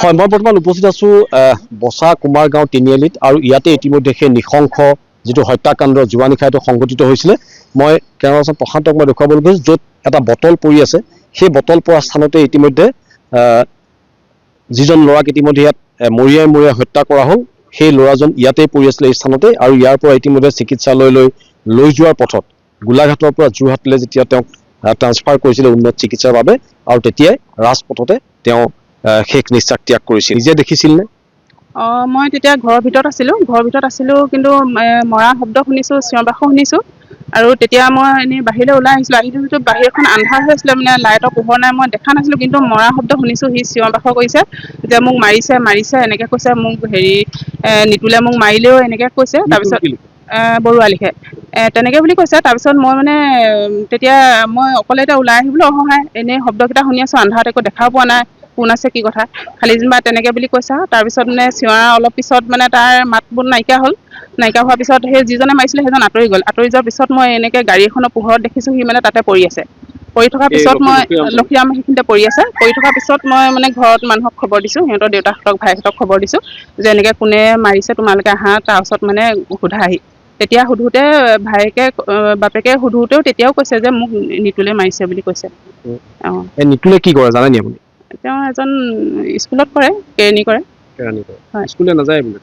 হয়, মই বৰ্তমান উপস্থিত আছো বসা কুমাৰ গাঁও তিনিআলিত আৰু ইয়াতে ইতিমধ্যে সেই নিশংস যেটো হত্যাকাণ্ড যোৱা নিশা সংঘটিত হৈছিলে। মই কেৰাণী প্ৰশান্তক মই দেখুৱাবলৈ গৈছো য'ত এটা বটল পৰি আছে। সেই বটল পৰা স্থানতে ইতিমধ্যে যিজন ল'ৰাক ইতিমধ্যে ইয়াত মৰিয়াই হত্যা কৰা হ'ল। সেই ল'ৰাজন ইয়াতেই পৰি আছিলে এই স্থানতে আৰু ইয়াৰ পৰা ইতিমধ্যে চিকিৎসালয়লৈ লৈ যোৱাৰ পথত গোলাঘাটৰ পৰা যোৰহাটলৈ যেতিয়া তেওঁক ট্ৰান্সফাৰ কৰিছিলে উন্নত চিকিৎসাৰ বাবে আৰু তেতিয়াই ৰাজপথতে তেওঁ শেষ নিশ্বাস ত্যাগ কৰিছিল। নিজে দেখিছিল নে? মই তেতিয়া ঘৰৰ ভিতৰত আছিলোঁ কিন্তু মৰা শব্দ শুনিছোঁ, চিঞৰ বাখৰ শুনিছোঁ আৰু তেতিয়া মই এনেই বাহিৰলৈ ওলাই আহিছিলোঁ। আহিছিলোঁ বাহিৰখন আন্ধাৰ হৈ আছিলে, মানে লাইটৰ পোহৰ নাই, মই দেখা নাছিলোঁ কিন্তু মৰা শব্দ শুনিছোঁ। সি চিঞৰ বাখৰ কৰিছে যে মোক মাৰিছে এনেকৈ কৈছে। মোক নিতুলে মোক মাৰিলেও এনেকৈ কৈছে। তাৰপিছত বৰুৱা লিখে তেনেকৈ বুলি কৈছে। তাৰপিছত মই মানে তেতিয়া মই অকলে এতিয়া ওলাই আহিবলৈ অসহায়, এনেই শব্দকেইটা শুনি আছোঁ, আন্ধাৰত একো দেখাও পোৱা নাই, কোন আছে কি কথা, খালি যেনিবা তেনেকৈ বুলি কৈছা। তাৰপিছত মানে চিঞৰা অলপ পিছত মানে তাৰ মাত বোল নাইকিয়া হোৱাৰ পিছত সেই যিজনে মাৰিছিলে সেইজন আঁতৰি গ'ল। আঁতৰি যোৱাৰ পিছত মই এনেকৈ গাড়ী এখনৰ পোহৰত দেখিছোঁ সি মানে তাতে পৰি আছে। পৰি থকাৰ পিছত মই লক্ষীৰাম সেইখিনিতে পৰি আছে। পৰি থকাৰ পিছত মই মানে ঘৰত মানুহক খবৰ দিছোঁ, সিহঁতৰ দেউতাহঁতক ভাইহঁতক খবৰ দিছোঁ যে এনেকৈ কোনে মাৰিছে তোমালোকে আহা। তাৰপিছত মানে সোধাহি, তেতিয়া সোধোতে বাপেকে সোধোতেও তেতিয়াও কৈছে যে মোক নিতুলে মাৰিছে বুলি কৈছে। নিতুলে কি কৰে জানে নি আপুনি? তেওঁ এজন স্কুলত কৰে, কেৰানী কৰে। স্কুললৈ নাযায় বোলে?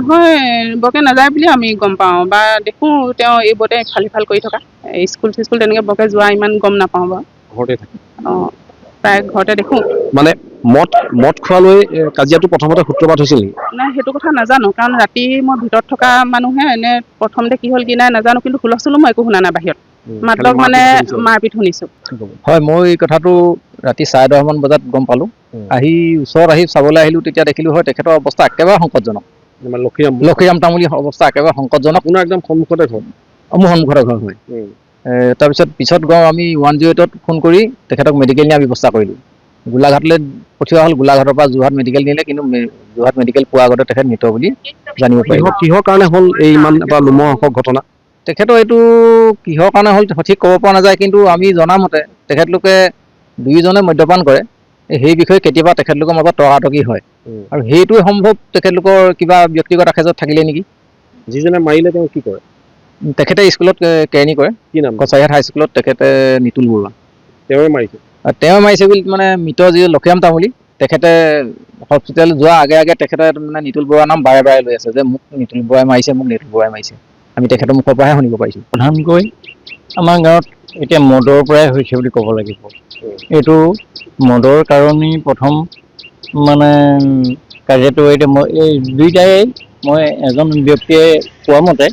হয়, বৰকৈ নাযায় বুলিয়ে আমি গম পাওঁ বা দেখোঁ। তেওঁ এইবোৰতে ইফাল কৰি থকা, স্কুল তেনেকৈ বৰকৈ যোৱা ইমান গম নাপাওঁ বাৰু। ঘৰতে থাকে? প্ৰায় ঘৰতে দেখোঁ। মানে মদ খোৱালৈ কাজিয়াটো প্ৰথমতে সূত্ৰপাত হৈছিল নেকি? নাই, সেইটো কথা নাজানো, কাৰণ ৰাতি মই ভিতৰত থকা মানুহে, এনে প্ৰথমতে কি হ'ল কি নাই নাজানো, কিন্তু হুলস্থুলো মই একো শুনা নাই বাহিৰত। মাত্ৰ মানে মাৰপিট শুনিছোঁ। হয়, মই এই কথাটো ৰাতি 10:30মান বজাত গম পালোঁ। আহি ওচৰত চাবলৈ আহিলোঁ, তেতিয়া দেখিলোঁ হয় তেখেতৰ অৱস্থা একেবাৰে সংকটজনক। লক্ষীৰাম তামুলীৰ অৱস্থা একেবাৰে সংকটজনক। আপোনাৰ একদম সন্মুখতে ঘৰ? মোৰ সন্মুখতে ঘৰ হয়। পিছত আমি 108ত ফোন কৰি তেখেতক মেডিকেল নিয়াৰ ব্যৱস্থা কৰিলোঁ। গোলাঘাটলৈ পঠিওৱা হ'ল, গোলাঘাটৰ পৰা যোৰহাট মেডিকেল নিলে, কিন্তু যোৰহাট মেডিকেল পোৱাৰ আগতে তেখেত মৃত বুলি জানিব পাৰিলোঁ। কিহৰ কাৰণে হ'ল এই ইমান এটা লোমহৰ্ষক ঘটনা? তেখেতৰ এইটো কিহৰ কাৰণে হ'ল সঠিক ক'ব পৰা নাযায়, কিন্তু আমি জনামতে তেখেতলোকে দুয়োজনে মদ্যপান কৰে। সেই বিষয়ে কেতিয়াবা তেখেতলোকৰ মাজত তৰ্কাতৰ্কি হয় আৰু সেইটোৱে সম্ভৱ তেখেতলোকৰ কিবা ব্যক্তিগত আশাজত থাকিলে নেকি। যিজনে মাৰিলে তেওঁ কি কৰে? তেখেতে স্কুলত কেৰানী কৰে। কি নাম? কছাৰীহাট হাইস্কুলত তেখেতে নিতুল বৰুৱা। তেওঁৱে মাৰিছে বুলি মানে মৃত যি লক্ষীৰাম তামুলী, তেখেতে হস্পিটেল যোৱাৰ আগে তেখেতে মানে নিতুল বৰুৱাৰ নাম বাৰে লৈ আছে যে মোক নিতুল বৰুৱাই মাৰিছে। আমি তেখেতৰ মুখৰ পৰাহে শুনিব পাৰিছোঁ। প্ৰধানকৈ আমাৰ গাঁৱত এতিয়া মদৰ পৰাই হৈছে বুলি ক'ব লাগিব। এইটো মদৰ কাৰণেই প্ৰথম মানে কাজিয়াটো এতিয়া এই দুইটাই মই এজন ব্যক্তিয়ে কোৱা মতে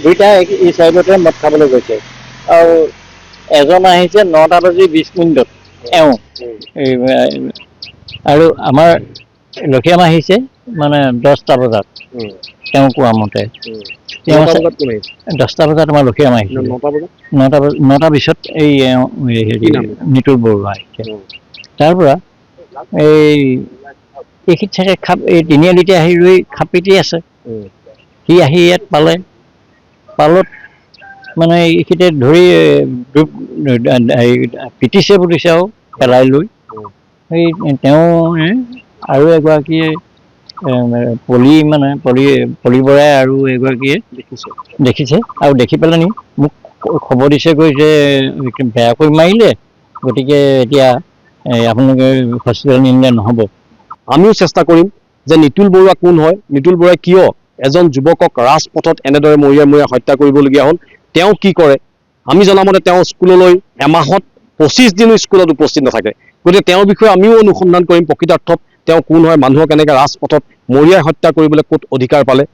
দুইটাই এই চাইডতে মদ খাবলৈ গৈছে আৰু এজন আহিছে 9:20 আৰু আমাৰ লক্ষীৰাম আহিছে মানে 10টা বজাত। তেওঁ কোৱা মতে 10টা বজাত আমাৰ লক্ষীৰাম আহিছে। 9টা 20ত এই নিতুল বৰুৱা আহিছে। তাৰ পৰা এইখিনিত চাগে এই তিনিআলিতে আহি ৰৈ খাপপিটি আছে। সি আহি ইয়াত পালত মানে এইখিনিতে ধৰি পিটিছে আৰু পেলাই লৈ সেই তেওঁ আৰু এগৰাকী পলি বৰাই আৰু এগৰাকীয়ে দেখিছে আৰু দেখি পেলাই মোক খবৰ দিছেগৈ যে বেয়াকৈ মাৰিলে, গতিকে এতিয়া আপোনালোকে হস্পিটেল নিলে নহ'ব। আমিও চেষ্টা কৰিম যে নিতুল বৰুৱা কোন হয়, নিতুল বৰুৱাই কিয় এজন যুৱকক ৰাজপথত এনেদৰে মৰিয়াই হত্যা কৰিবলগীয়া হ'ল, তেওঁ কি কৰে। আমি জনামতে তেওঁ স্কুললৈ এমাহত 25 দিনো স্কুলত উপস্থিত নাথাকে। গতিকে তেওঁৰ বিষয়ে আমিও অনুসন্ধান কৰিম প্ৰকৃতাৰ্থত তেওঁ কোন হয়, মানুহক এনেকৈ ৰাজপথত মৰিয়াই হত্যা কৰিবলৈ ক'ত অধিকাৰ পালে।